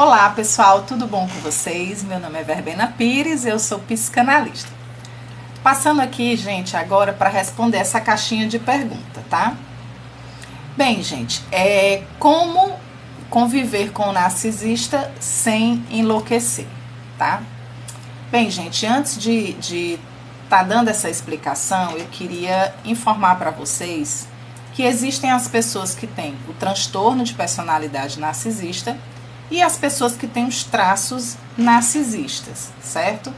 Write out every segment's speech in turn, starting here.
Olá pessoal, tudo bom com vocês? Meu nome é Verbena Pires, eu sou psicanalista. Passando aqui, gente, agora para responder essa caixinha de pergunta, tá? Bem, gente, como conviver com o narcisista sem enlouquecer, tá? Bem, gente, antes de tá dando essa explicação, eu queria informar para vocês que existem as pessoas que têm o transtorno de personalidade narcisista e as pessoas que têm os traços narcisistas, certo?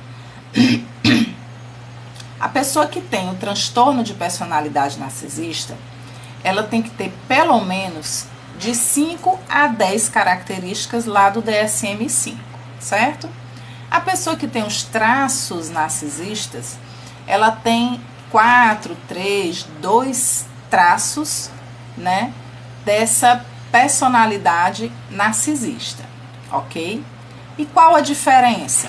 A pessoa que tem o transtorno de personalidade narcisista, ela tem que ter pelo menos de 5 a 10 características lá do DSM-5, certo? A pessoa que tem os traços narcisistas, ela tem 4, 3, 2 traços, né, dessa personalidade narcisista, ok? E qual a diferença?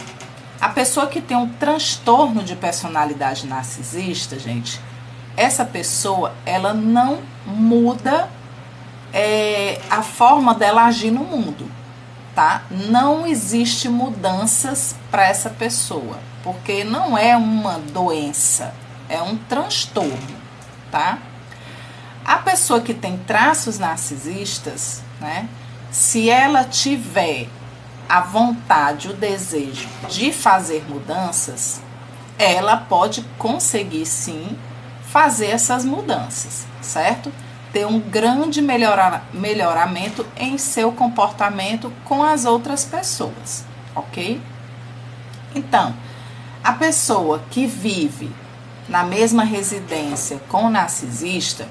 A pessoa que tem um transtorno de personalidade narcisista, gente, essa pessoa, ela não muda a forma dela agir no mundo, tá? Não existe mudanças para essa pessoa, porque não é uma doença, é um transtorno, tá? A pessoa que tem traços narcisistas, né, se ela tiver a vontade, o desejo de fazer mudanças, ela pode conseguir sim fazer essas mudanças, certo? Ter um grande melhoramento em seu comportamento com as outras pessoas, ok? Então, a pessoa que vive na mesma residência com o narcisista,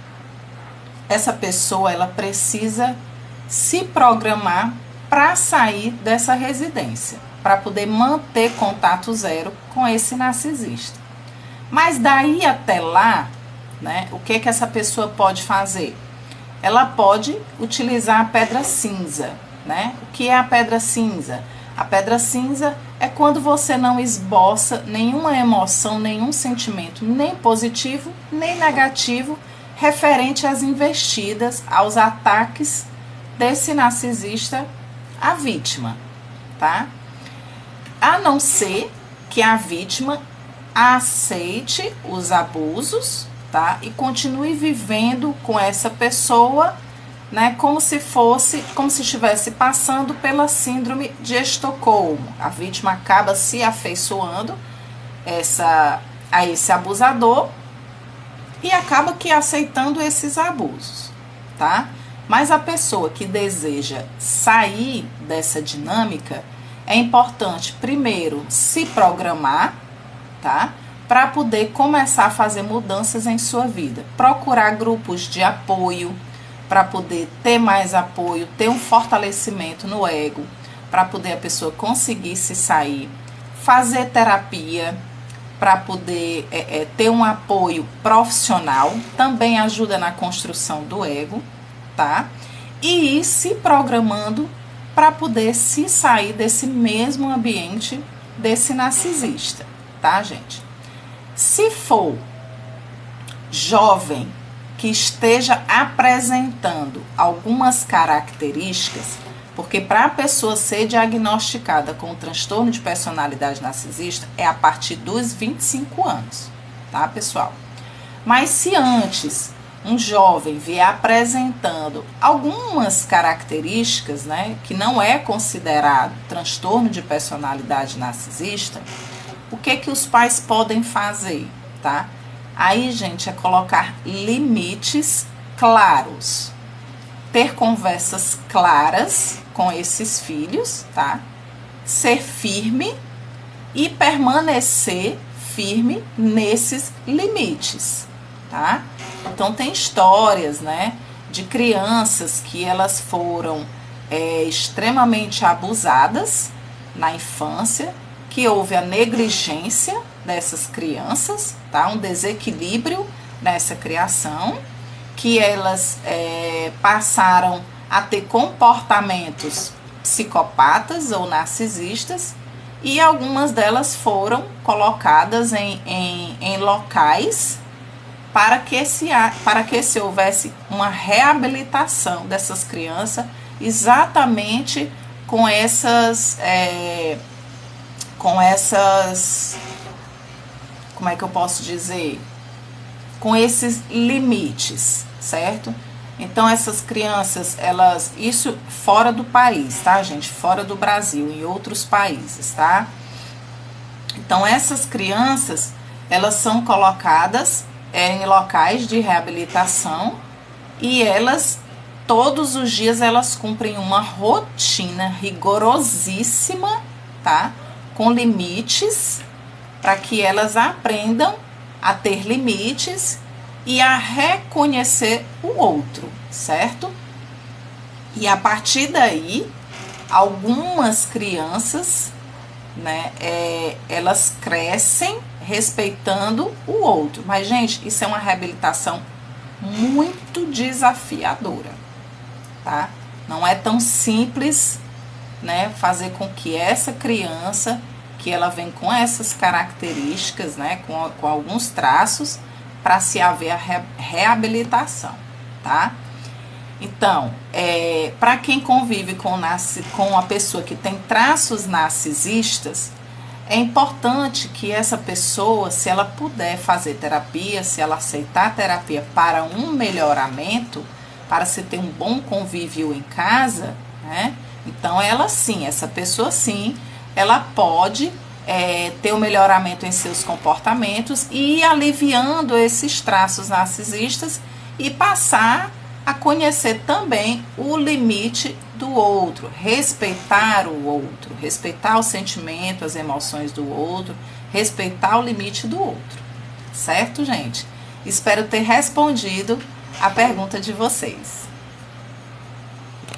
essa pessoa, ela precisa se programar para sair dessa residência, para poder manter contato zero com esse narcisista. Mas daí até lá, né, o que essa pessoa pode fazer? Ela pode utilizar a pedra cinza, né? O que é a pedra cinza? A pedra cinza é quando você não esboça nenhuma emoção, nenhum sentimento, nem positivo, nem negativo, referente às investidas, aos ataques desse narcisista à vítima, tá? A não ser que a vítima aceite os abusos, tá? E continue vivendo com essa pessoa, né? Como se estivesse passando pela síndrome de Estocolmo. A vítima acaba se afeiçoando a esse abusador e acaba que aceitando esses abusos, tá? Mas a pessoa que deseja sair dessa dinâmica, é importante, primeiro, se programar, tá? Para poder começar a fazer mudanças em sua vida. Procurar grupos de apoio, para poder ter mais apoio, ter um fortalecimento no ego, para poder a pessoa conseguir se sair. Fazer terapia, para poder ter um apoio profissional, também ajuda na construção do ego, tá? E ir se programando para poder se sair desse mesmo ambiente desse narcisista, tá, gente? Se for jovem que esteja apresentando algumas características, porque para a pessoa ser diagnosticada com o transtorno de personalidade narcisista é a partir dos 25 anos, tá, pessoal? Mas se antes um jovem vier apresentando algumas características, né, que não é considerado transtorno de personalidade narcisista, o que os pais podem fazer, tá? Aí, gente, é colocar limites claros, ter conversas claras com esses filhos, tá? Ser firme e permanecer firme nesses limites, tá? Então, tem histórias, né, de crianças que elas foram extremamente abusadas na infância, que houve a negligência dessas crianças, tá? Um desequilíbrio nessa criação, que elas passaram a ter comportamentos psicopatas ou narcisistas, e algumas delas foram colocadas em locais para que se houvesse uma reabilitação dessas crianças exatamente com essas, como é que eu posso dizer? Com esses limites, certo? Então essas crianças, isso fora do país, tá, gente? Fora do Brasil, em outros países, tá? Então essas crianças, elas são colocadas em locais de reabilitação e elas, todos os dias, elas cumprem uma rotina rigorosíssima, tá? Com limites, para que elas aprendam a ter limites e a reconhecer o outro, certo? E a partir daí, algumas crianças, né, elas crescem respeitando o outro. Mas, gente, isso é uma reabilitação muito desafiadora, tá? Não é tão simples, né, fazer com que essa criança, que ela vem com essas características, né, com alguns traços, para se haver a reabilitação, tá? Então, para quem convive com uma pessoa que tem traços narcisistas, é importante que essa pessoa, se ela puder fazer terapia, se ela aceitar a terapia para um melhoramento, para se ter um bom convívio em casa, né? Então, essa pessoa sim, ela pode ter um melhoramento em seus comportamentos e ir aliviando esses traços narcisistas e passar a conhecer também o limite do outro, respeitar o outro, respeitar o sentimento, as emoções do outro, respeitar o limite do outro. Certo, gente? Espero ter respondido a pergunta de vocês.